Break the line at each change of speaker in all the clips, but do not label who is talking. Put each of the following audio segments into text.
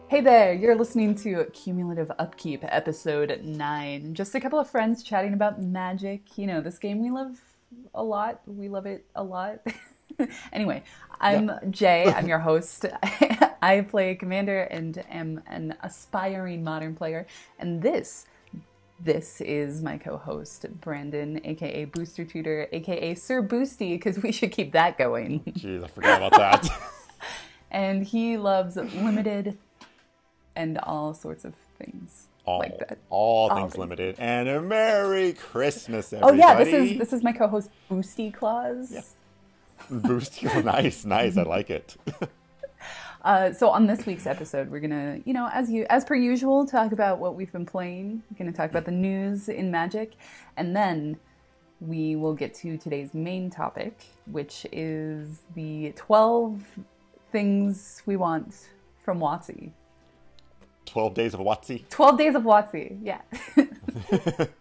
Hey there, you're listening to Cumulative Upkeep, episode 9. Just a couple of friends chatting about Magic. You know, this game we love a lot. We love it a lot. Anyway, I'm Jay. I'm your host. I play Commander and am an aspiring Modern player. And this is my co-host, Brandon, aka Booster Tutor, aka Sir Boosty, because we should keep that going.
Jeez, I forgot about that.
And he loves limited and all sorts of things like that.
All things limited. And a Merry Christmas, everybody.
Oh yeah, this is my co-host Boosty Claus.
Yeah. Boosty, nice. I like it.
So on this week's episode, we're gonna, as per usual, talk about what we've been playing. We're gonna talk about the news in Magic, and then we will get to today's main topic, which is the 12 things we want from WotC.
12 days of WotC?
12 days of WotC, yeah.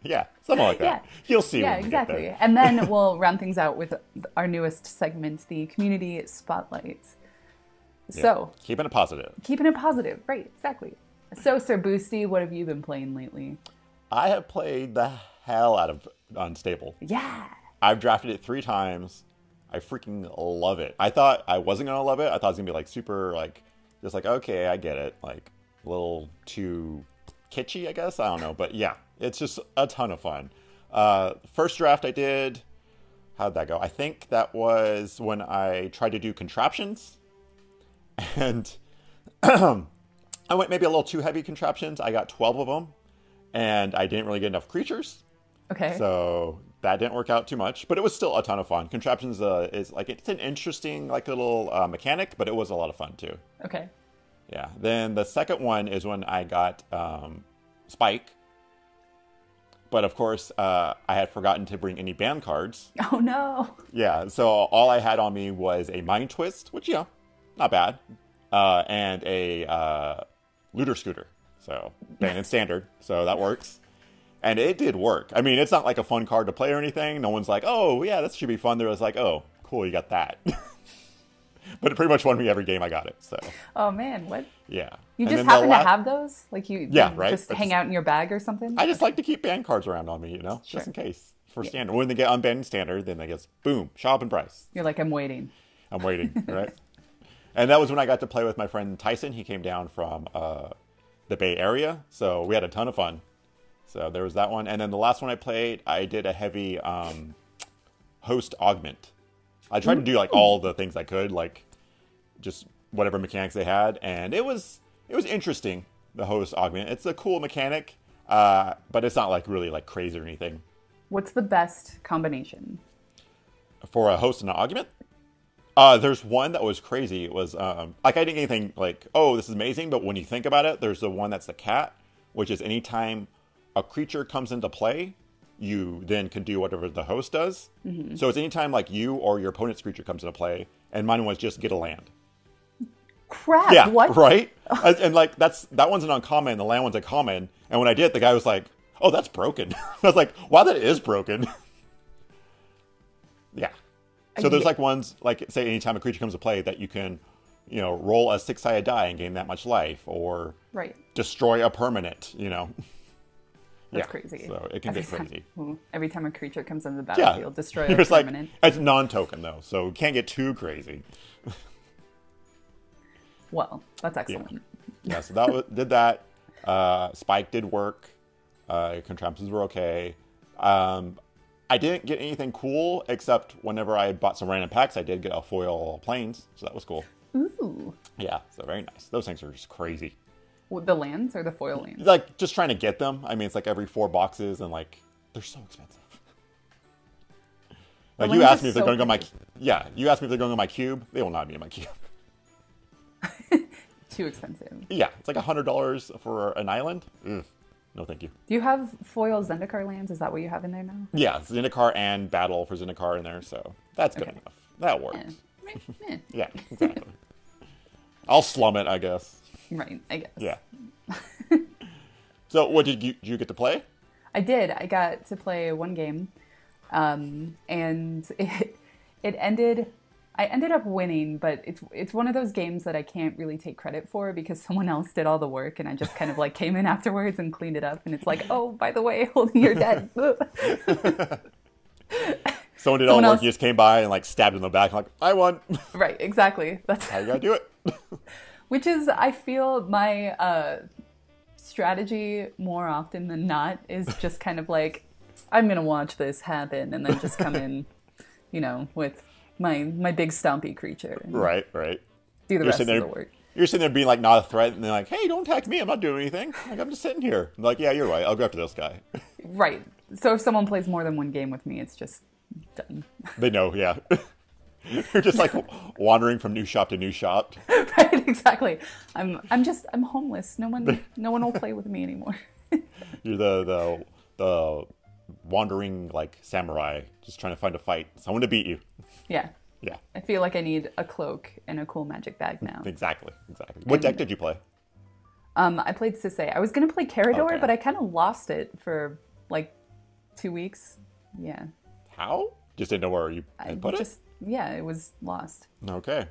Yeah, something like that. Yeah. You'll see when we get there.
And then we'll round things out with our newest segment, the Community Spotlight.
Yeah.
So,
keeping it positive.
Keeping it positive, right, exactly. So, Sir Boosty, what have you been playing lately?
I have played the hell out of Unstable.
Yeah.
I've drafted it 3 times. I freaking love it. I thought I wasn't going to love it. I thought it was going to be like super, just like, okay, I get it. Like, a little too kitschy, I guess. I don't know. But yeah, it's just a ton of fun. First draft I did, how'd that go? I think that was when I tried to do contraptions. And I went maybe a little too heavy contraptions. I got 12 of them. And I didn't really get enough creatures.
Okay.
So that didn't work out too much. But it was still a ton of fun. Contraptions is it's an interesting little mechanic. But it was a lot of fun too.
Okay.
Yeah. Then the second one is when I got Spike. But of course, I had forgotten to bring any band cards.
Oh no.
Yeah. So all I had on me was a Mind Twist, which, not bad. And a Looter Scooter. So band and standard. So that works. And it did work. I mean, it's not like a fun card to play or anything. No one's like, oh, yeah, this should be fun. They're just like, oh, cool, you got that. But it pretty much won me every game I got it. So.
Oh man, what?
Yeah.
You just happen to have those? Like you
right?
just hang out in your bag or something?
I just like to keep band cards around on me,
Sure.
just in case. For standard. When they get unbanned and standard, then they just, boom, show up in price.
You're like, I'm waiting.
I'm waiting, right? And that was when I got to play with my friend Tyson. He came down from the Bay Area. So we had a ton of fun. So there was that one. And then the last one I played, I did a heavy host augment. I tried to do all the things I could, just whatever mechanics they had, and it was interesting. The host augment, it's a cool mechanic, but it's not really crazy or anything.
What's the best combination
for a host and an augment? There's one that was crazy. It was I didn't get anything oh, this is amazing, but when you think about it, there's the one that's the cat, which is anytime a creature comes into play, you then can do whatever the host does. Mm-hmm. So it's anytime you or your opponent's creature comes into play, and mine was just get a land.
Crap,
yeah,
what?
Right? And that one's an uncommon, and the land one's a common. And when I did it, the guy was like, oh, that's broken. I was like, wow, that is broken. Yeah. So there's ones, say anytime a creature comes to play that you can, roll a 6-sided die and gain that much life, or destroy a permanent,
That's crazy.
So it can get crazy.
Every time a creature comes into the battlefield, destroy a
it's
permanent.
It's non-token, though, so it can't get too crazy.
Well, that's excellent.
Yeah, so did that. Spike did work. Contraptions were okay. I didn't get anything cool, except whenever I bought some random packs, I did get a foil planes, so that was cool.
Ooh.
Yeah, so very nice. Those things are just crazy.
The lands or the foil lands?
Just trying to get them. I mean, it's every 4 boxes, and they're so expensive. You asked me if they're going to go you asked me if they're going to my cube. They will not be in my cube.
Too expensive.
Yeah, it's $100 for an island. Ugh. No, thank you.
Do you have foil Zendikar lands? Is that what you have in there now?
Yeah, Zendikar and Battle for Zendikar in there, so that's good enough. That works. Yeah, exactly. I'll slum it, I guess.
Right, I guess.
Yeah. So, what did you get to play?
I did. I got to play one game, and it ended I ended up winning, but it's one of those games that I can't really take credit for because someone else did all the work and I just kind of like came in afterwards and cleaned it up and it's like, oh, by the way, holding your dead.
Someone did all the work, you just came by and like stabbed in the back, like, I won.
Right, exactly. That's
how you gotta do it.
Which is, I feel my strategy more often than not is just kind of like, I'm gonna watch this happen and then just come in, you know, with my big stompy creature.
Right.
Do the rest of the work.
You're sitting there being like not a threat, and they're like, "Hey, don't attack me! I'm not doing anything. Like I'm just sitting here." I'm like, yeah, you're right. I'll go after this guy.
Right. So if someone plays more than one game with me, it's just done.
They know, yeah. You're just like wandering from new shop to new shop.
Right. Exactly. I'm homeless. No one will play with me anymore.
You're the wandering like samurai, just trying to find a fight, someone to beat you.
Yeah.
Yeah.
I feel like I need a cloak and a cool magic bag now.
Exactly. What deck did you play?
I played Sisay. I was going to play Carador,
Okay.
but I kind of lost it for like 2 weeks. Yeah.
How? Just didn't know where you had put it?
Yeah, it was lost.
Okay.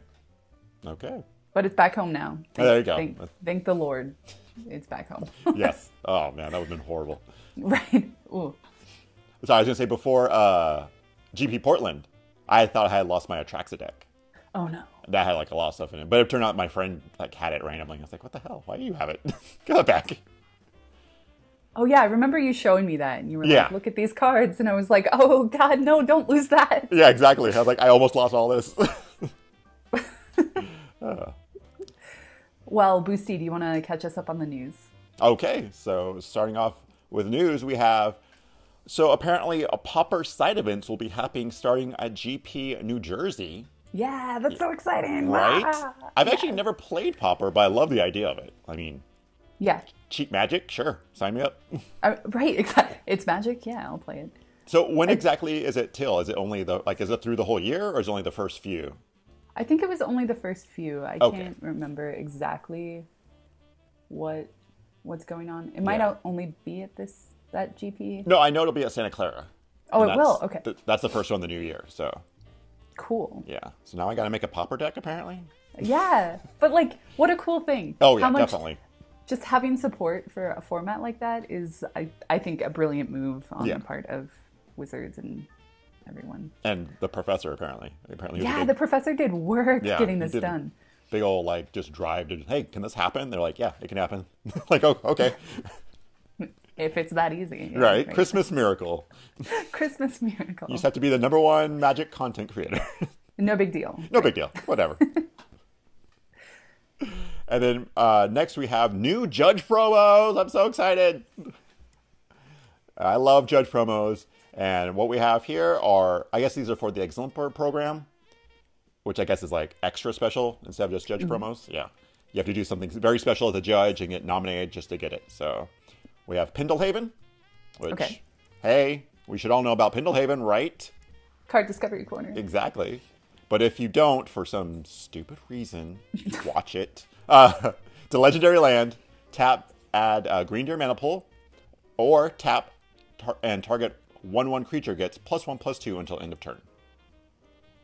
But it's back home now.
There you go.
Thank the Lord. It's back home.
Yes. Oh, man, that would have been horrible.
Right. Ooh.
So I was going to say, before GP Portland, I thought I had lost my Atraxa deck.
Oh, no.
That had like a lot of stuff in it. But it turned out my friend like had it randomly. I was like, what the hell? Why do you have it? Give it back.
Oh, yeah. I remember you showing me that. And you were like, look at these cards. And I was like, oh, God, no, don't lose that.
Yeah, exactly. I was like, I almost lost all this.
Well, Boosty, do you want to catch us up on the news?
Okay. So starting off with news, we have... So apparently, Pauper side events will be happening starting at GP New Jersey.
Yeah, that's so exciting.
Right?
Ah,
I've actually never played Pauper, but I love the idea of it. I mean,
yeah.
Cheap Magic? Sure. Sign me up.
Right, exactly. It's Magic? Yeah, I'll play it.
So when exactly is it till? Is it only is it through the whole year or is it only the first few?
I think it was only the first few. I can't remember exactly what's going on. It might only be at that GP.
No, I know it'll be at Santa Clara.
Oh, it will? Okay.
That's the first one of the new year, so.
Cool.
Yeah. So now I got to make a Pauper deck, apparently?
Yeah. But, like, what a cool thing.
Oh, yeah, definitely.
Just having support for a format like that is, I think, a brilliant move on the part of Wizards and everyone.
And the professor, apparently.
The professor did work getting this done.
Big old, like, just drive to, hey, can this happen? They're like, yeah, it can happen. Like, oh, okay.
If it's that easy.
Yeah, right? Christmas miracle.
Christmas miracle.
You just have to be the #1 Magic content creator.
No big deal.
No big deal. Whatever. And then next we have new Judge promos. I'm so excited. I love Judge promos. And what we have here are, I guess these are for the Exemplar program, which I guess is like extra special instead of just Judge promos. Yeah. You have to do something very special as a judge and get nominated just to get it. So we have Pendlehaven, which, hey, we should all know about Pendlehaven, right?
Card Discovery Corner.
Exactly. But if you don't, for some stupid reason, watch it. It's a legendary land. Tap, add Green Deer Maniple, or tap and target 1/1 creature gets +1/+2 until end of turn.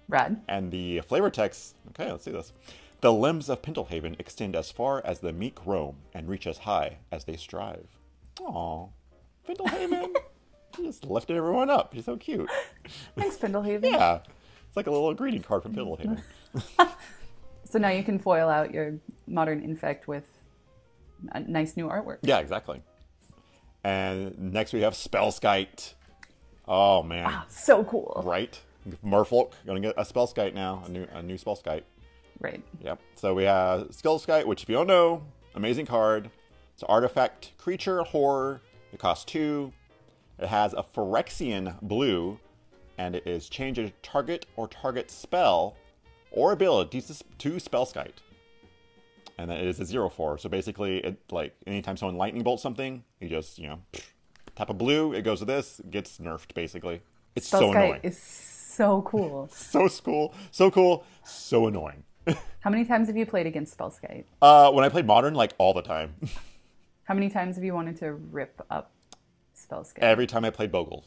Rad.
And the flavor text, okay, let's see this. The limbs of Pendlehaven extend as far as the meek roam and reach as high as they strive. Aw, Pendlehaven. He just lifted everyone up. He's so cute.
Thanks, Pendlehaven.
Yeah. It's like a little greeting card from Pendlehaven.
So now you can foil out your Modern Infect with a nice new artwork.
Yeah, exactly. And next we have Spellskite. Oh, man.
Ah, so cool.
Right? Merfolk, gonna get a Spellskite now, a new Spellskite.
Right.
Yep. So we have Spellskite, which if you don't know, amazing card. It's an artifact creature horror. It costs 2. It has a Phyrexian blue, and it is change a target or target spell or ability to Spellskite. And then it is a 0/4. So basically, it like anytime someone lightning bolts something, you just tap a blue. It goes to this. It gets nerfed basically. It's so annoying.
Is so cool.
So cool. So cool. So annoying.
How many times have you played against Spellskite?
When I played Modern, like all the time.
How many times have you wanted to rip up Spellskite?
Every time I played Bogles.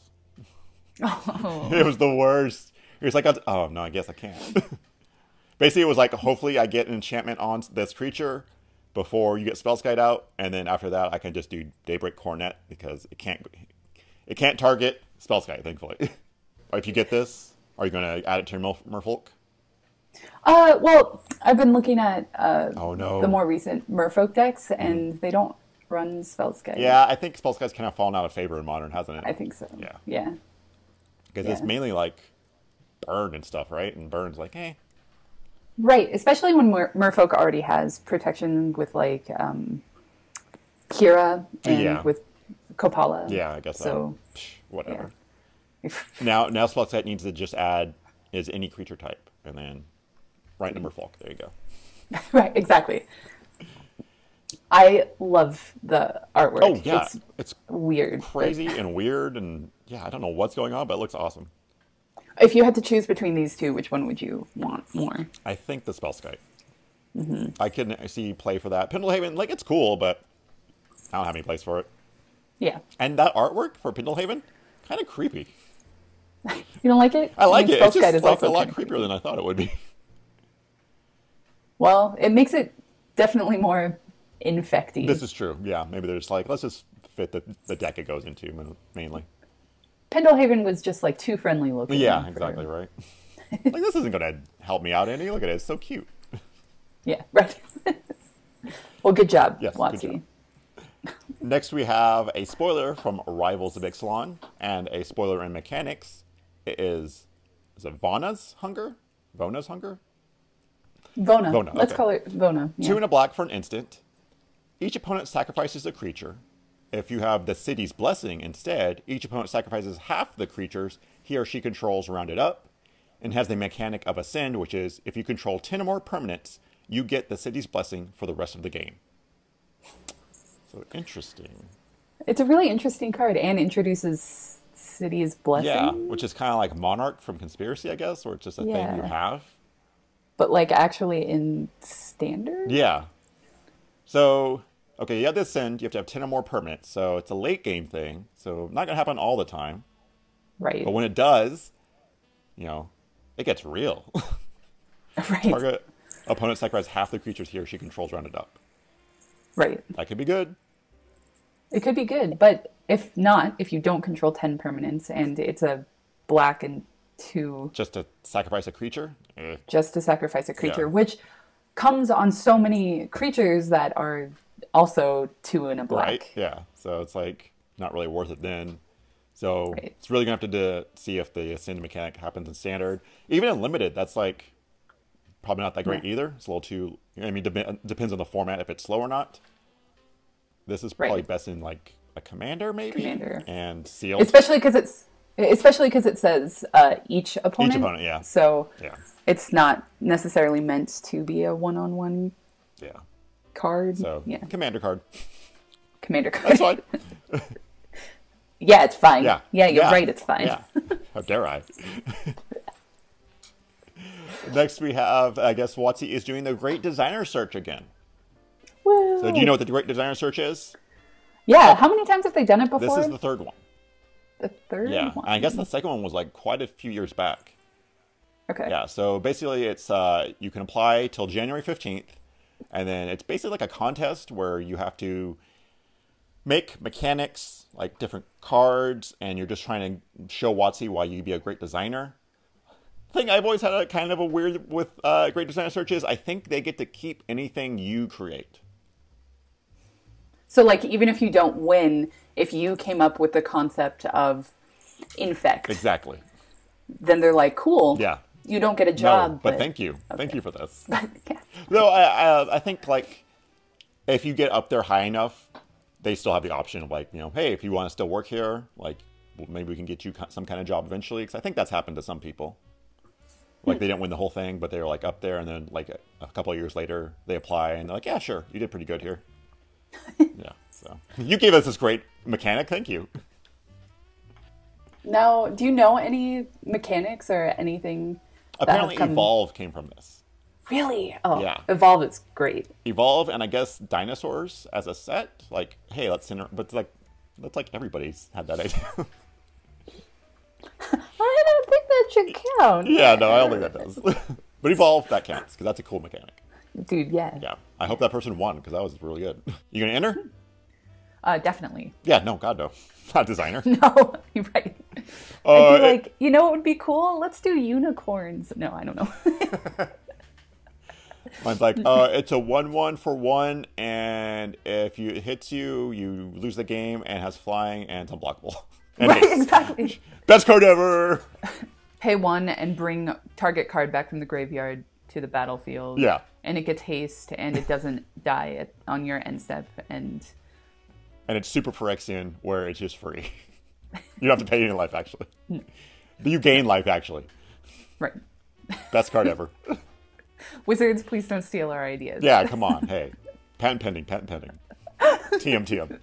Oh.
It was the worst. It was like, oh no, I guess I can't. Basically, it was like, hopefully I get an enchantment on this creature before you get Spellskite out, and then after that I can just do Daybreak Coronet because it can't target Spellskite, thankfully. If you get this, are you going to add it to your Merfolk?
Well, I've been looking at
Oh no,
the more recent Merfolk decks, and they don't run Spellskite.
yeah, I think Spellskite's kind of fallen out of favor in Modern, hasn't it?
I think so.
Yeah.
Yeah.
Because it's mainly like burn and stuff, right? And burn's like, eh.
Right, especially when Merfolk already has protection with like Kira and with Kopala.
Yeah, I guess
so.
Whatever.
Yeah.
Now Spellskite needs to just add is any creature type, and then right into Merfolk. There you go.
Right, exactly. I love the artwork.
Oh yeah, it's
weird,
crazy and weird, and yeah, I don't know what's going on, but it looks awesome.
If you had to choose between these two, which one would you want more?
I think the Spellskite. I can see play for that. Pendlehaven, like, it's cool, but I don't have any place for it.
Yeah.
And that artwork for Pendlehaven, kind of creepy.
You don't like it?
I like it. It's just
is
like a
also
lot creepier than I thought it would be.
Well, it makes it definitely more infecty.
This is true. Yeah, maybe they're just like, let's just fit the deck it goes into mainly.
Pendlehaven was just like too friendly looking.
Yeah, exactly right. Like, this isn't going to help me out any. Look at it. It's so cute.
Yeah, right. Well, good job,
Yes,
WotC.
good job. Next, we have a spoiler from Rivals of Ixalan and a spoiler in Mechanics. It is it Vona's Hunger? Vona's Hunger?
Vona. Let's
okay.
call it Vona. Yeah.
2 and a black for an instant. Each opponent sacrifices a creature. If you have the City's Blessing instead, each opponent sacrifices half the creatures he or she controls rounded up, and has the mechanic of Ascend, which is if you control 10 or more permanents, you get the City's Blessing for the rest of the game. So interesting.
It's a really interesting card and introduces City's Blessing.
Yeah, which is kind of like Monarch from Conspiracy, I guess, or it's just a thing you have.
But like actually in Standard?
Yeah. So, okay, you have this Ascend, you have to have 10 or more permanents, so it's a late game thing, so not going to happen all the time.
Right.
But when it does, you know, it gets real.
Right.
Target opponent sacrifices half the creatures he or she controls rounded up.
Right.
That could be good.
It could be good, but if not, if you don't control 10 permanents and it's a black and 2...
Just to sacrifice a creature?
Just to sacrifice a creature, which comes on so many creatures that are also 2 and a black.
Right, yeah. So it's like not really worth it then. So it's really going to have to see if the Ascend mechanic happens in Standard. Even in Limited, that's like probably not that great either. It's a little too... I mean, depends on the format if it's slow or not. This is probably best in like a Commander, maybe?
Commander.
And Sealed.
Especially because it says each opponent.
Each opponent, yeah.
So it's not necessarily meant to be a one-on-one card.
So, Commander card.
Commander card.
That's fine.
Yeah, it's fine.
Yeah,
you're right, it's fine.
Yeah. How dare I? Next we have, I guess, WotC is doing the Great Designer Search again.
Woo.
So do you know what the Great Designer Search is?
Yeah, how many times have they done it before?
This is the third one.
The third one?
I guess the second one was like quite a few years back.
Okay.
Yeah, so basically it's, you can apply till January 15th, and then it's basically like a contest where you have to make mechanics, like different cards, and you're just trying to show WotC why you'd be a great designer. Thing I've always had a kind of a weird with Great Designer Search is I think they get to keep anything you create.
So like even if you don't win, if you came up with the concept of infect.
Exactly.
Then they're like, cool.
Yeah.
You don't get a job.
No, but thank you. Okay. Thank you for this.
Yeah.
No, I think like if you get up there high enough, they still have the option of like, you know, hey, if you want to still work here, like maybe we can get you some kind of job eventually. Because I think that's happened to some people. Like they didn't win the whole thing, but they were like up there, and then like a couple of years later, they apply, and they're like, yeah, sure, you did pretty good here. Yeah, so you gave us this great mechanic. Thank you.
Now, do you know any mechanics or anything?
Apparently, Evolve came from this.
Really? Oh,
yeah.
Evolve is great.
Evolve, and I guess Dinosaurs as a set. Like, hey, let's but like, that's like everybody's had that idea.
I don't think that should count.
Yeah, no, I don't think that does. But evolve, that counts, because that's a cool mechanic.
Dude, yeah.
Yeah. I hope that person won, because that was really good. You gonna enter?
Definitely.
Yeah, no, God, no. Not designer.
No, you're right. I'd be like, you know what would be cool? Let's do unicorns. No, I don't know.
Mine's like, it's a 1/1 for 1, and if it hits you, you lose the game, and has flying, and it's unblockable. And
Right, exactly.
Best card ever!
Pay 1 and bring target card back from the graveyard to the battlefield.
Yeah.
And it gets haste, and it doesn't die on your end step, and
it's super Phyrexian, where it's just free. You don't have to pay any life, actually. You gain life, actually.
right.
Best card ever.
Wizards, please don't steal our ideas.
Yeah, come on. Hey. Patent pending. TM.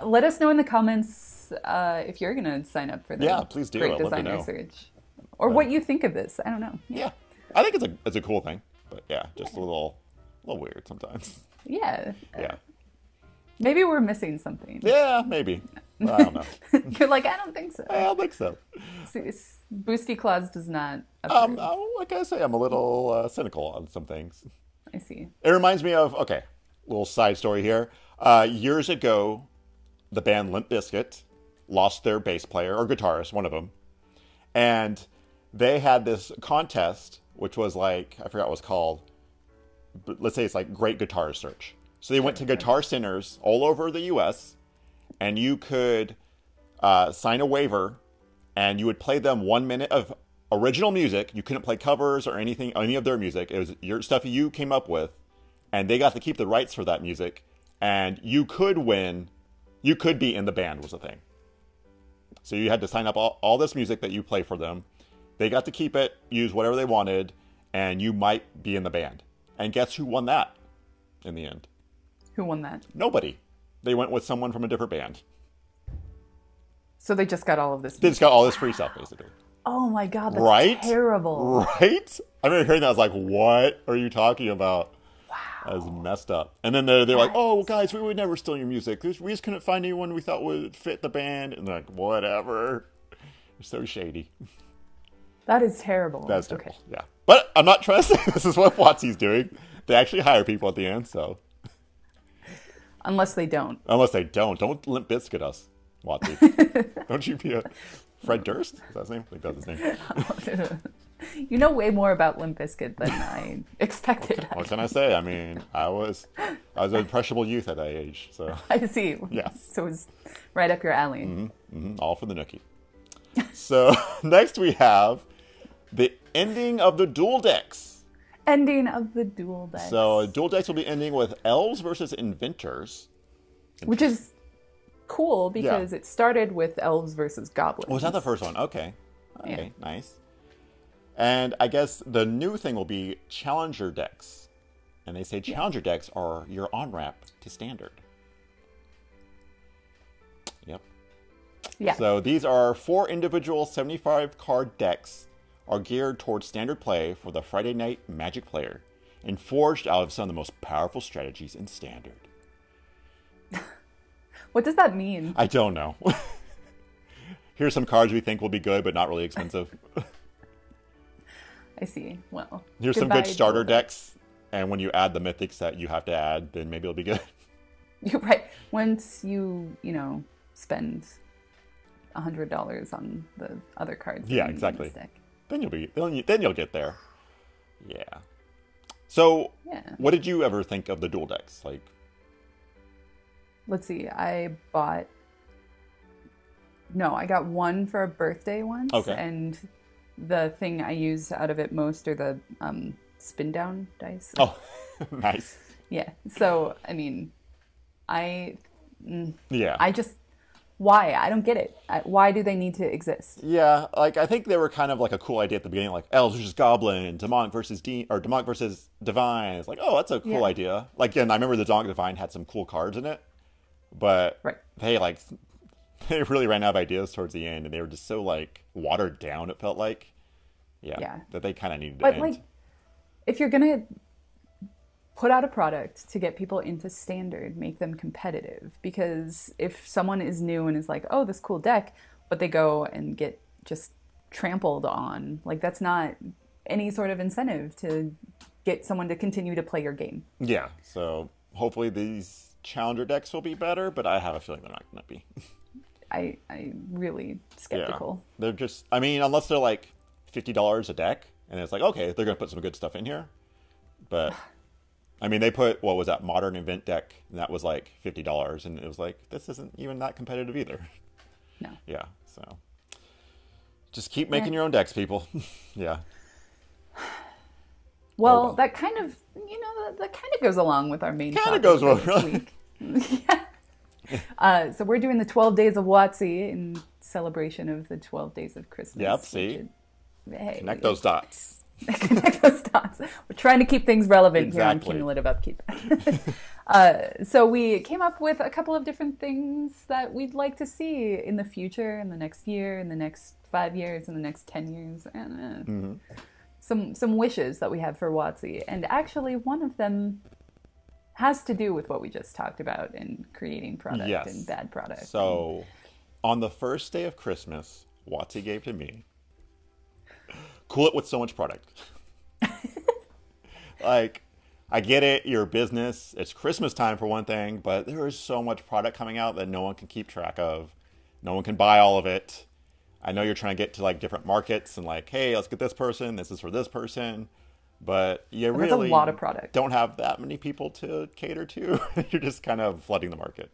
Let us know in the comments if you're going to sign up for the
Yeah, please do.
Great
I'd love to
Designer
know.
Search. Or what you think of this. I don't know.
Yeah. I think it's a cool thing. But yeah, just a little weird sometimes.
Yeah.
Yeah.
Maybe we're missing something.
Yeah, maybe. I don't know.
You're like, I don't think so.
I don't think so.
Boosty Claus does not approve.
Like I say, I'm a little cynical on some things.
I see.
It reminds me of, okay, little side story here. Years ago, the band Limp Bizkit lost their bass player, or guitarist, one of them. And they had this contest, which was like, I forgot what it was called. But let's say it's like Great Guitar Search. So they went to guitar centers all over the U.S., and you could sign a waiver, and you would play them 1 minute of original music. You couldn't play covers or anything, any of their music. It was your stuff you came up with, and they got to keep the rights for that music. And you could win. You could be in the band was the thing. So you had to sign up all this music that you play for them. They got to keep it, use whatever they wanted, and you might be in the band. And guess who won that in the end?
Who won that?
Nobody. They went with someone from a different band.
So they just got all of this.
They just got all this free stuff, basically.
Oh my God, that's
right?
terrible.
Right? I remember hearing that. I was like, what are you talking about?
Wow.
That was messed up. And then they're like, oh, guys, we would never steal your music. We just couldn't find anyone we thought would fit the band. And they're like, whatever. You're so shady.
That is terrible.
That's terrible, okay. Yeah. But I'm not trying to say this is what WotC's doing. They actually hire people at the end, so.
Unless they don't.
Unless they don't. Don't Limp Bizkit us, WotC. Don't you be a Fred Durst? Is that his name? I think that's his name.
You know way more about Limp Bizkit than I expected.
What can I say? I mean, I was an impressionable youth at that age, so.
I see.
Yes.
So it was right up your alley.
All for the nookie. So next we have the ending of the dual decks.
Ending of the dual decks.
So dual decks will be ending with elves versus inventors.
Which is cool because it started with elves versus goblins.
Oh, was that the first one? Okay. Okay, yeah. Nice. And I guess the new thing will be challenger decks. And they say challenger decks are your on-ramp to standard. Yep.
Yeah.
So these are 4 individual 75-card decks are geared towards standard play for the Friday night Magic player and forged out of some of the most powerful strategies in standard.
What does that mean?
I don't know. Here's some cards we think will be good, but not really expensive.
I see. Well,
here's some good starter decks, and when you add the mythics that you have to add, then maybe it'll be good.
You're right. Once you spend $100 on the other cards.
Yeah, exactly. Then you'll get there. Yeah. So, what did you ever think of the dual decks? Like,
let's see. I got one for a birthday once. Okay. And the thing I use out of it most are the spin down dice.
Oh, nice.
Yeah. So, I mean, I just, why? I don't get it. Why do they need to exist?
Yeah, like I think they were kind of like a cool idea at the beginning, like elves versus goblin, demonic versus demonic versus divine. It's like, oh, that's a cool idea. Like, and I remember the demonic divine had some cool cards in it, but they really ran out of ideas towards the end, and they were just so like watered down. It felt like, that they kind of needed to end.
Like, if you're gonna put out a product to get people into standard, make them competitive. Because if someone is new and is like, oh, this cool deck, but they go and get just trampled on. Like, that's not any sort of incentive to get someone to continue to play your game.
Yeah, so hopefully these challenger decks will be better, but I have a feeling they're not going to be.
I'm really skeptical.
Yeah. They're just, I mean, unless they're like $50 a deck, and it's like, okay, they're going to put some good stuff in here. But, I mean, they put, what was that, Modern Event deck, and that was like $50, and it was like, this isn't even that competitive either.
No.
Yeah, so just keep making your own decks, people. Yeah.
Well, that kind of, that kind of goes along with our main topic
goes well,
this week. Yeah. So we're doing the 12 days of WotC in celebration of the 12 days of Christmas.
Yep, see?
Hey.
Connect those dots.
Connect those dots. We're trying to keep things relevant here on Cumulative Upkeep. So we came up with a couple of different things that we'd like to see in the future, in the next year, in the next 5 years, in the next 10 years. And, some wishes that we have for WotC. And actually, one of them has to do with what we just talked about in creating product and bad product.
So, on the first day of Christmas, WotC gave to me, cool it with so much product. Like, I get it, you're a business, it's Christmas time for one thing, but there is so much product coming out that no one can keep track of. No one can buy all of it. I know you're trying to get to like different markets and like, hey, let's get this person, this is for this person. But you really
a lot of product.
Don't have that many people to cater to. You're just kind of flooding the market.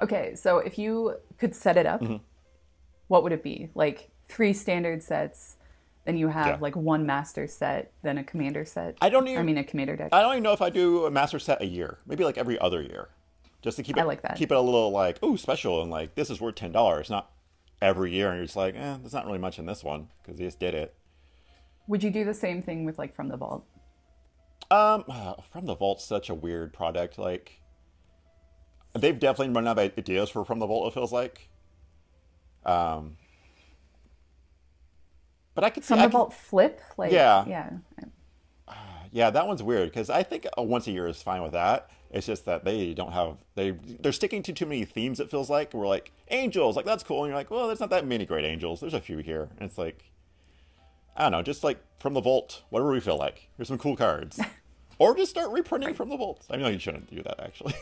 Okay, so if you could set it up, what would it be? Like 3 standard sets, then you have like 1 master set, then a commander set.
A
commander deck.
I don't even know if I do a master set a year. Maybe like every other year. Just to keep it,
I like that.
Keep it a little like, ooh, special, and like, this is worth $10. Not every year, and you're just like, there's not really much in this one, because they just did it.
Would you do the same thing with like From the Vault?
From the Vault's such a weird product. Like, they've definitely run out of ideas for From the Vault, it feels like. But I could see
From the Vault flip? Like, yeah.
Yeah, that one's weird, because I think once a year is fine with that. It's just that they don't have, they're sticking to too many themes, it feels like. We're like, angels, like, that's cool. And you're like, well, there's not that many great angels. There's a few here. And it's like, I don't know, just like From the Vault, whatever we feel like. Here's some cool cards. Or just start reprinting From the Vault. I know you shouldn't do that, actually.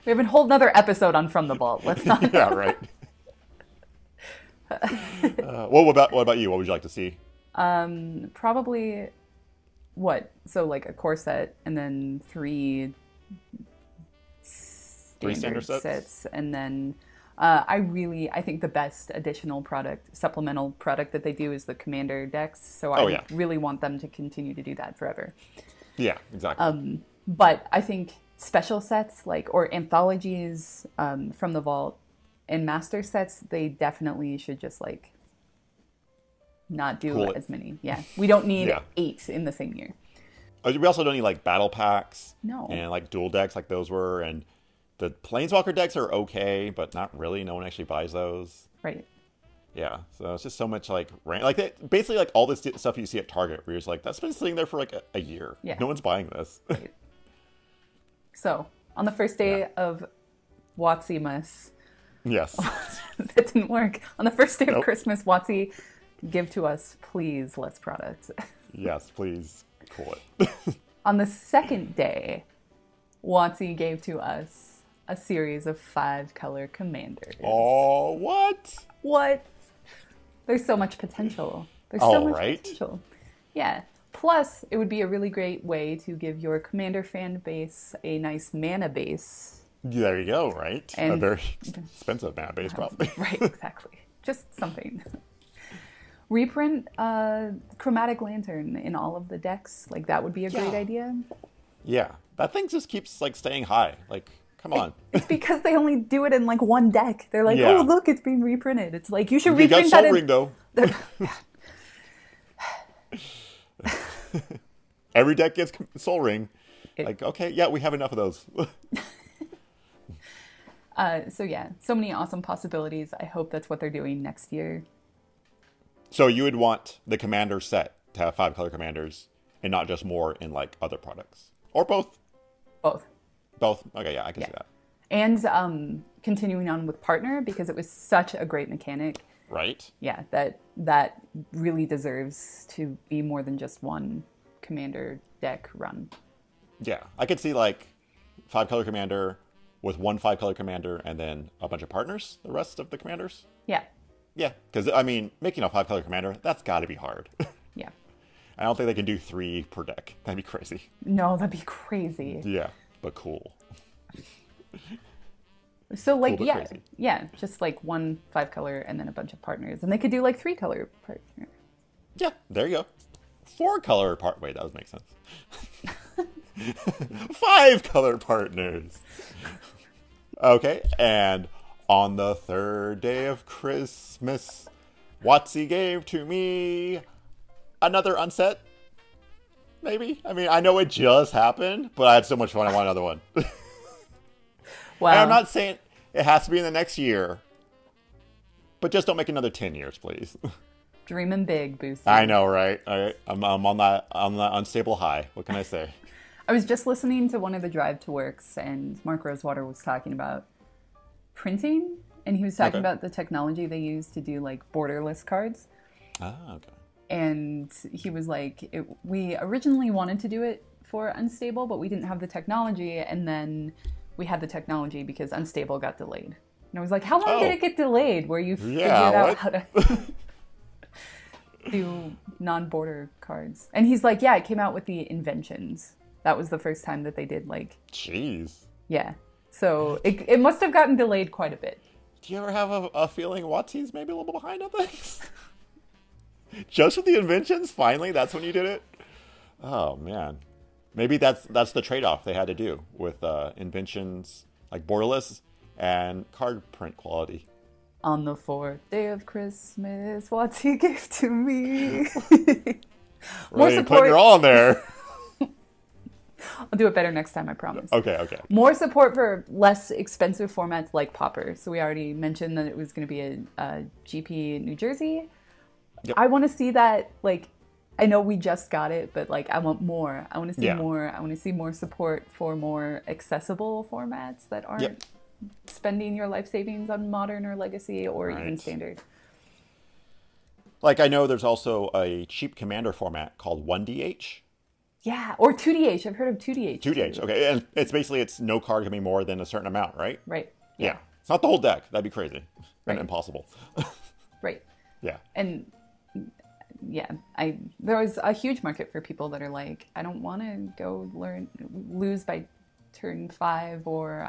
We have a whole nother episode on From the Vault. Let's not.
Yeah, right. What about you? What would you like to see?
Probably, what? So like a core set, and then 3 standard sets, and then I think the best additional supplemental product that they do is the commander decks. So I really want them to continue to do that forever.
Yeah, exactly.
But I think special sets or anthologies from the Vault and master sets, they definitely should just not do as many. Yeah, we don't need 8 in the same year.
We also don't need battle packs.
No.
And dual decks like those were, and the Planeswalker decks are okay, but not really. No one actually buys those.
Right.
Yeah, so it's just so much basically all this stuff you see at Target, where you're just that's been sitting there for a year.
Yeah.
No one's buying this.
Right. So on the first day of WotC-mas,
yes,
that didn't work. On the first day of Christmas, WotC, give to us, please, less product.
Yes, please, cool it.
On the second day, WotC gave to us a series of 5-color commanders.
Oh, what?
What? There's so much potential. There's so much potential. Yeah. Plus, it would be a really great way to give your commander fan base a nice mana base.
There you go, right? And a very expensive mana base, probably.
Right, exactly. Just something. Reprint Chromatic Lantern in all of the decks. That would be a great idea.
Yeah. That thing just keeps, staying high. Come on.
It's because they only do it in, one deck. They're oh, look, it's being reprinted. It's you should reprint that.
You got Sol Ring, though. Every deck gets Sol Ring. Okay, yeah, we have enough of those.
So many awesome possibilities. I hope that's what they're doing next year.
So you would want the commander set to have 5-color commanders and not just more in other products, or both? Both. Okay, yeah, I can see that.
And continuing on with partner, because it was such a great mechanic
Right?
Yeah, that really deserves to be more than just one commander deck run.
Yeah. I could see like 5-color commander with one 5-color commander and then a bunch of partners, the rest of the commanders.
Yeah.
Yeah. Because, I mean, making a 5-color commander, that's got to be hard.
Yeah.
I don't think they can do 3 per deck. That'd be crazy.
No, that'd be crazy.
Yeah, but cool.
So like,
Cool, but crazy.
yeah, just like one 5-color and then a bunch of partners, and they could do like 3-color partner.
Yeah, there you go. 4-color part. Wait, that would make sense. 5-color partners. Okay, and on the 3rd day of Christmas, WotC gave to me another unset. Maybe. I mean, I know it just happened, but I had so much fun. I want another one.
Wow.
And I'm not saying it has to be in the next year, but just don't make another 10 years, please.
Dreaming big, Boosie.
I know, right? I'm on that unstable high. What can I say?
I was just listening to one of the Drive to Works, and Mark Rosewater was talking about printing, and he was talking about the technology they use to do like borderless cards.
Ah, okay.
And he was like, we originally wanted to do it for Unstable, but we didn't have the technology, and then we had the technology because Unstable got delayed. And I was like, how long did it get delayed where you figured out how to do non-border cards? And he's like, yeah, it came out with the Inventions. That was the first time that they did like...
Jeez.
Yeah. So it must have gotten delayed quite a bit.
Do you ever have a feeling WotC's maybe a little bit behind on things? Just with the Inventions? Finally? That's when you did it? Oh, man. Maybe that's the trade-off they had to do with Inventions, like borderless and card print quality.
On the 4th day of Christmas, what's he gave to me? More
Really
support.
putting her all in there.
I'll do it better next time, I promise.
Okay.
More support for less expensive formats like Pauper. So we already mentioned that it was going to be a GP New Jersey.
Yep.
I want to see that, like, I know we just got it, but like I want more. I want to see
Yeah.
more. I want to see more support for more accessible formats that aren't spending your life savings on Modern or Legacy or even Standard.
Like, I know there's also a cheap commander format called 1DH.
Yeah, or 2DH. I've heard of 2DH.
2DH, okay. And it's no card can be more than a certain amount, right?
Right.
Yeah. It's not the whole deck. That'd be crazy.
Right.
And impossible.
Right.
Yeah.
And yeah, there was a huge market for people that are like, I don't want to go lose by turn 5, or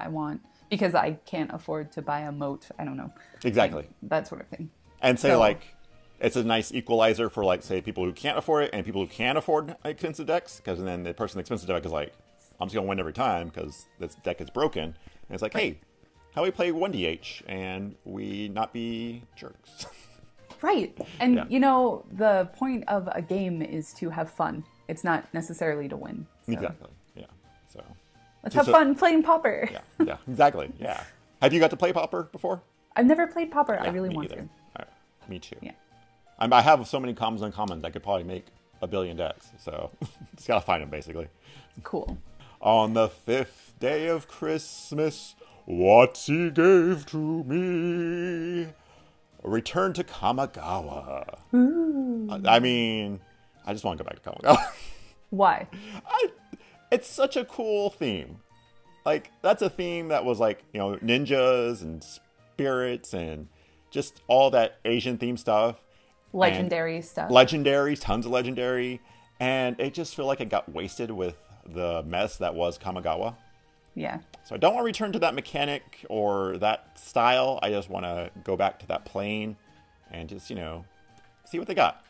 because I can't afford to buy a moat. I don't know.
Exactly.
Like, that sort of thing.
And say, like, it's a nice equalizer for, like, say, people who can't afford it and people who can afford expensive decks, because then the person with expensive deck is like, I'm just going to win every time because this deck is broken. And it's like, hey, how we play 1DH and we not be jerks?
Right. And, you know, the point of a game is to have fun. It's not necessarily to win. So.
Exactly. Yeah. So
Let's have fun playing Pauper.
Yeah, exactly. Yeah. Have you got to play Pauper before?
I've never played Pauper.
Yeah,
I really want
either.
to.
Me too.
Yeah.
I have so many commons and uncommons I could probably make 1 billion decks. So just gotta find them, basically.
Cool.
On the 5th day of Christmas, WotC gave to me a return to Kamigawa.
Ooh.
I mean, I just want to go back to Kamigawa.
Why?
It's such a cool theme. Like, that's a theme that was like, you know, ninjas and spirits and just all that Asian theme stuff.
Legendary stuff.
Legendary, tons of legendary. And it just feel like it got wasted with the mess that was Kamigawa.
Yeah.
So I don't want to return to that mechanic or that style. I just want to go back to that plane and just, you know, see what they got.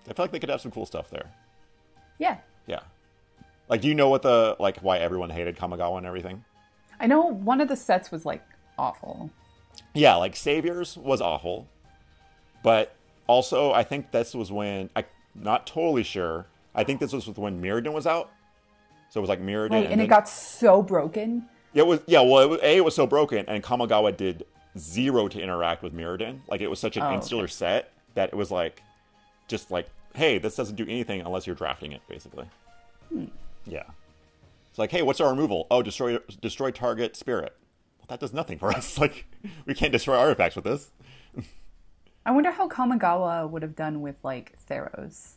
I feel like they could have some cool stuff there.
Yeah.
Yeah. Like, do you know why everyone hated Kamigawa and everything?
I know one of the sets was, like, awful.
Yeah, like, Saviors was awful. But also, I think this was when, I'm not totally sure, I think this was when Mirrodin was out. So it was like Mirrodin.
Right, and it got so broken.
It was so broken, and Kamigawa did 0 to interact with Mirrodin. Like, it was such an insular set that it was like, just like, hey, this doesn't do anything unless you're drafting it, basically. Yeah. It's like, hey, what's our removal? Oh, destroy target spirit. Well, that does nothing for us. Like, we can't destroy artifacts with this.
I wonder how Kamigawa would have done with like Theros.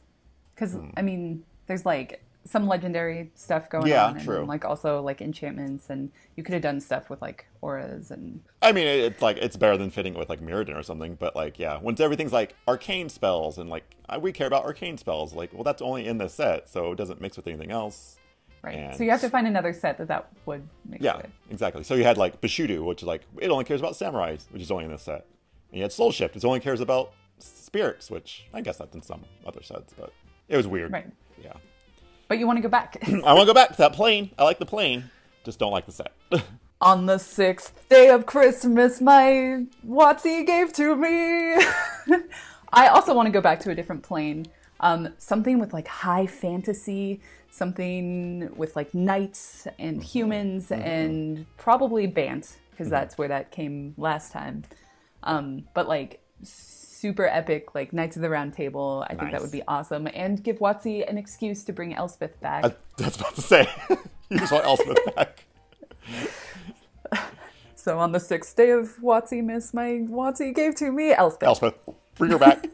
Because, I mean, there's like some legendary stuff going on.
True.
And then, like also like enchantments, and you could have done stuff with like auras and.
I mean, it's like it's better than fitting it with like Mirrodin or something. But like, yeah, once everything's like arcane spells and like we care about arcane spells, like well, that's only in this set, so it doesn't mix with anything else.
Right.
And...
So you have to find another set that would mix with.
Exactly. So you had like Bushido, which is like it only cares about samurais, which is only in this set. And you had Soul Shift, which only cares about spirits, which I guess that's in some other sets, but it was weird.
Right.
Yeah.
But you want to go back.
I want to go back to that plane. I like the plane. Just don't like the set.
On the 6th day of Christmas, my WotC gave to me. I also want to go back to a different plane. Something with like high fantasy, something with like knights and humans and probably Bant, because that's where that came last time. But like super epic, like Knights of the Round Table. I think that would be awesome. And give WotC an excuse to bring Elspeth back.
That's about to say. You just want Elspeth back.
So on the 6th day of WotC Miss, my WotC gave to me Elspeth.
Elspeth, bring her back.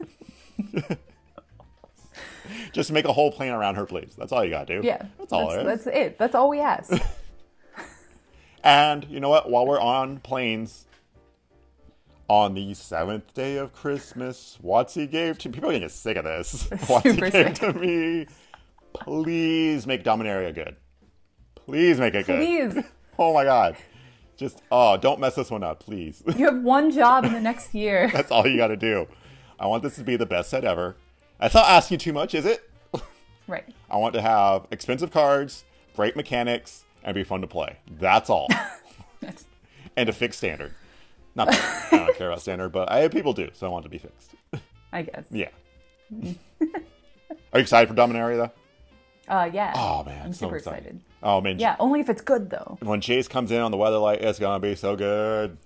Just make a whole plane around her, please. That's all you gotta do.
Yeah.
That's all it is.
That's it. That's all we ask.
And you know what? While we're on planes, on the 7th day of Christmas, WotC gave to... People are going to get sick of this. WotC gave to me. Please make Dominaria good. Please make it good.
Please.
Oh my god. Just, don't mess this one up, please.
You have one job in the next year.
That's all you got to do. I want this to be the best set ever. That's not asking too much, is it?
Right.
I want to have expensive cards, great mechanics, and be fun to play. That's all. And a fixed standard. Not that I don't care about standard, but people do, so I want it to be fixed.
I guess.
Yeah. Are you excited for Dominaria, though?
Yeah.
Oh, man.
I'm super excited.
Oh, man.
Yeah, only if it's good, though.
When Chase comes in on the Weatherlight, it's going to be so good.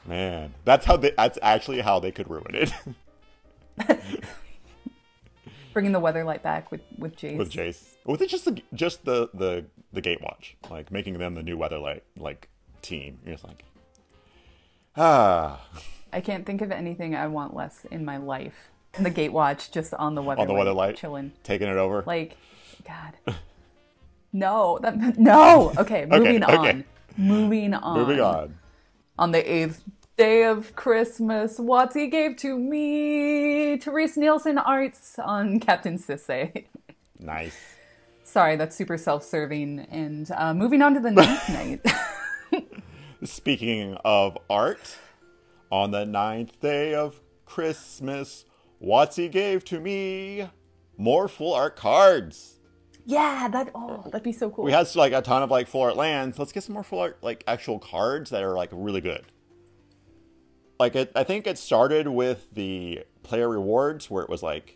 Man, that's actually how they could ruin it.
Bringing the Weatherlight back with Jace.
With Jace. With it just the Gatewatch, like making them the new Weatherlight like team. You're just like,
I can't think of anything I want less in my life. And the Gatewatch just on the Weatherlight, chilling,
taking it over.
Like, God, no, no. Okay, moving on.
Okay.
Moving on.
Moving on.
On the 8th day of Christmas, WotC gave to me Therese Nielsen Arts on Captain Sisse.
Nice.
Sorry, that's super self-serving. And moving on to the 9th night.
Speaking of art, on the 9th day of Christmas, WotC gave to me more full art cards.
Yeah, that'd be so cool.
We had like a ton of like full art lands. Let's get some more full art like actual cards that are like really good. Like I think it started with the player rewards where it was like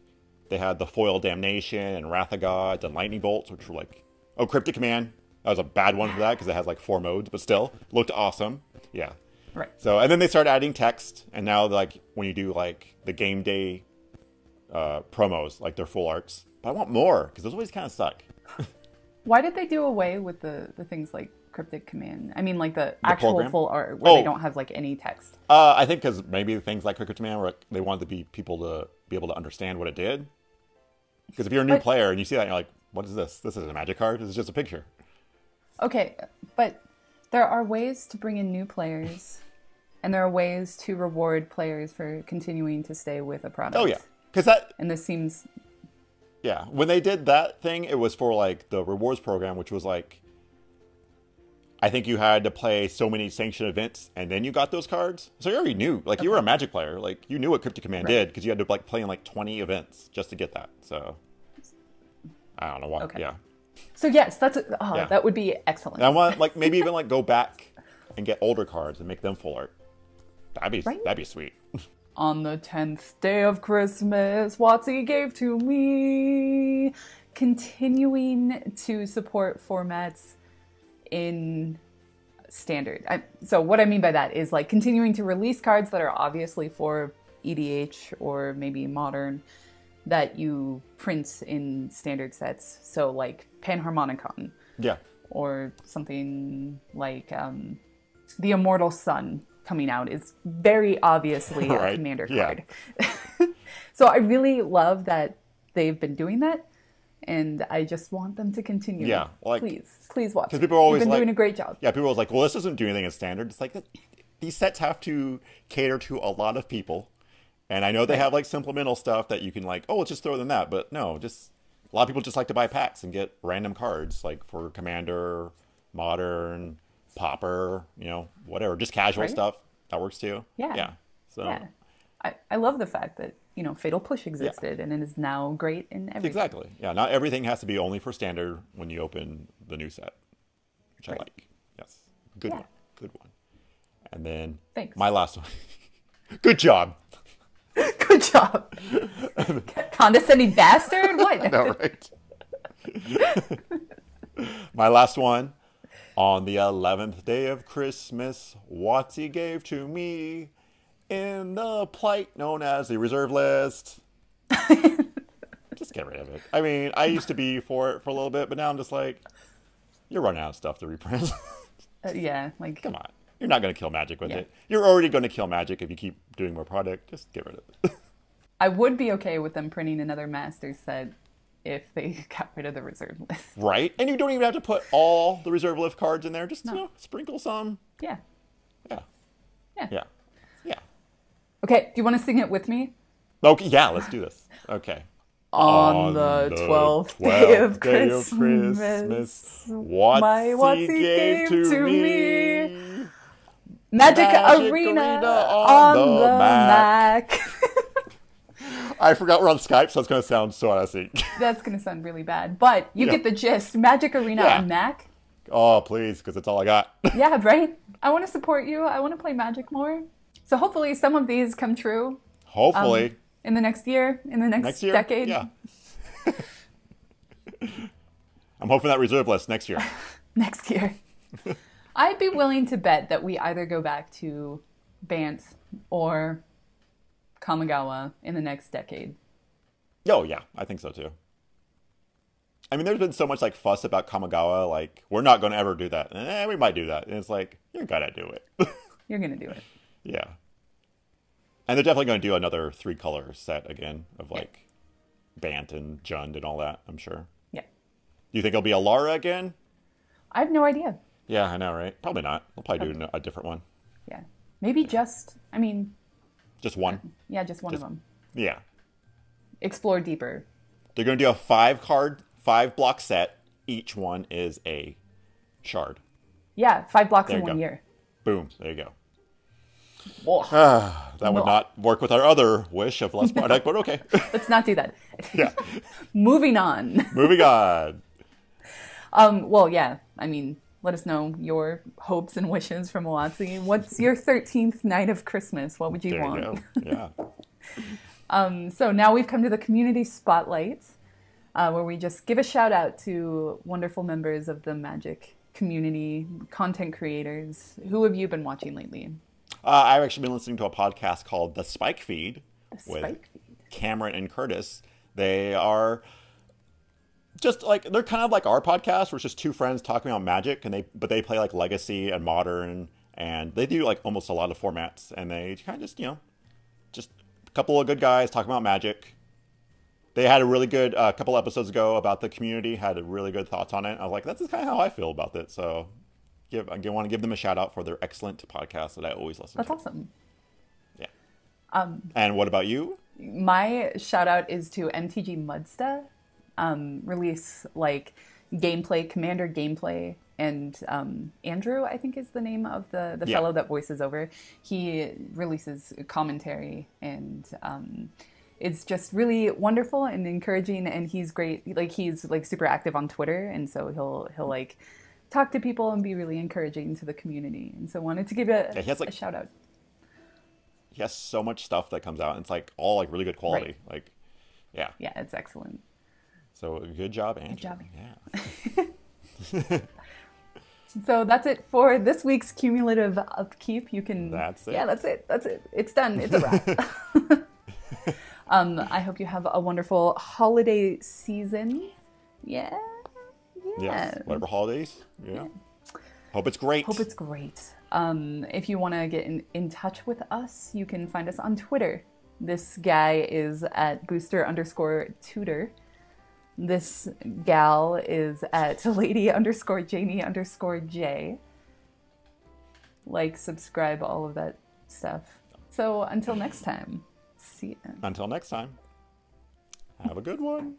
they had the foil damnation and Wrath of God and lightning bolts, which were like Cryptic Command. That was a bad one for that because it has like 4 modes, but still looked awesome. Yeah.
Right.
So and then they started adding text, and now like when you do like the game day promos, like they're full arts. But I want more, because those always kind of suck.
Why did they do away with the things like Cryptic Command? I mean, like the actual
program?
full art where they don't have like any text.
I think because maybe things like Cryptic Command, where they wanted people to be able to understand what it did. Because if you're a new player and you see that, you're like, what is this? This isn't a magic card. This is just a picture. Okay,
but there are ways to bring in new players, and there are ways to reward players for continuing to stay with a product.
Oh, yeah.
And this seems...
Yeah, when they did that thing, it was for like the rewards program, which was like, I think you had to play so many sanctioned events, and then you got those cards. So you already knew, like you were a Magic player, like you knew what Cryptic Command did because you had to like play in like 20 events just to get that. So I don't know why. Okay. Yeah.
So yes, that would be excellent.
And I want like maybe even like go back and get older cards and make them full art. That'd be sweet.
On the 10th day of Christmas, WotC gave to me, continuing to support formats in Standard. So what I mean by that is like continuing to release cards that are obviously for EDH or maybe Modern that you print in Standard sets. So like Panharmonicon.
Yeah.
or something like the Immortal Sun coming out is very obviously a commander card. So I really love that they've been doing that, and I just want them to continue.
Yeah, like,
please watch.
Because people are always
You've been doing a great job.
Yeah, people are always like, well, this doesn't do anything in standard. It's like these sets have to cater to a lot of people, and I know they have like supplemental stuff that you can like, oh, let's just throw them that, but no, just a lot of people just like to buy packs and get random cards like for commander, modern, popper, you know, whatever, just casual stuff that works too. Yeah. So
I love the fact that, you know, Fatal Push existed and it is now great in everything.
Exactly. Yeah, not everything has to be only for standard when you open the new set, which I like. Yes. Good one. Good one. And then my last one. Good job.
Good job. Condescending bastard? What?
I know, right? My last one. On the 11th day of Christmas, WotC gave to me in the plight known as the reserve list. Just get rid of it. I mean, I used to be for it for a little bit, but now I'm just like, you're running out of stuff to reprint.
Like...
Come on. You're not going to kill Magic with it. You're already going to kill Magic if you keep doing more product. Just get rid of it.
I would be okay with them printing another Masters set if they got rid of the reserve list.
Right? And you don't even have to put all the reserve list cards in there. Just, you know, sprinkle some.
Yeah. Okay, do you want to sing it with me?
Okay, yeah, let's do this. Okay.
On the 12th day of Christmas, WotC gave to me Magic Arena on the Mac.
I forgot we're on Skype, so it's going to sound so out of sync.
That's going to sound really bad, but you get the gist. Magic Arena on Mac.
Oh, please, because it's all I got.
Yeah, right? I want to support you. I want to play Magic more. So hopefully some of these come true.
Hopefully.
In the next year, in the next decade.
Yeah. I'm hoping that reserve list next year.
Next year. I'd be willing to bet that we either go back to Bant or Kamigawa in the next decade.
Oh, yeah. I think so, too. I mean, there's been so much like fuss about Kamigawa. Like, we're not going to ever do that. We might do that. And it's like, you're going to do it.
You're going to do it.
Yeah. And they're definitely going to do another 3-color set again of like Bant and Jund and all that, I'm sure.
Yeah.
Do you think it'll be a Lara again?
I have no idea.
Yeah, I know, right? Probably not. They'll probably do a different one.
Yeah. Maybe just
one?
Yeah, just one of them.
Yeah.
Explore deeper.
They're going to do a 5-block set. Each one is a shard.
Yeah, 5 blocks in 1 year.
Boom. There you go.
That
would not work with our other wish of less product, but okay.
Let's not do that.
Yeah.
Moving on.
Well,
yeah. I mean, let us know your hopes and wishes from WotC. What's your 13th night of Christmas? What would you want?
You go. Yeah.
So now we've come to the community spotlight, where we just give a shout out to wonderful members of the Magic community, content creators. Who have you been watching lately?
I've actually been listening to a podcast called The Spike Feed with Cameron and Curtis. They are just like, they're kind of like our podcast, where it's just two friends talking about Magic, but they play like Legacy and Modern, and they do like almost a lot of formats, and they kind of just, you know, just a couple of good guys talking about Magic. They had a really good couple episodes ago about the community, had really good thoughts on it. I was like, that's kind of how I feel about it. So I want to give them a shout out for their excellent podcast that I always listen to.
That's awesome.
Yeah. And what about you?
My shout out is to MTG Mudsta. Release like gameplay, commander gameplay, and Andrew, I think is the name of the fellow that voices over. He releases commentary, and it's just really wonderful and encouraging, and he's great. Like, he's like super active on Twitter, and so he'll like talk to people and be really encouraging to the community. And so wanted to give a shout out.
He has so much stuff that comes out, and it's like all like really good quality. Right. Like, yeah,
it's excellent.
So good job, Andrew.
Good job. Yeah. So that's it for this week's Cumulative Upkeep. You can.
That's it.
Yeah, that's it. It's done. It's a wrap. I hope you have a wonderful holiday season. Yeah. Yeah.
Yes, whatever holidays. Yeah. Hope it's great.
Hope it's great. If you want to get in touch with us, you can find us on Twitter. This guy is at booster_tutor. This gal is at lady_Janie_J. Like, subscribe, all of that stuff. So until next time, see ya.
Until next time, have a good one.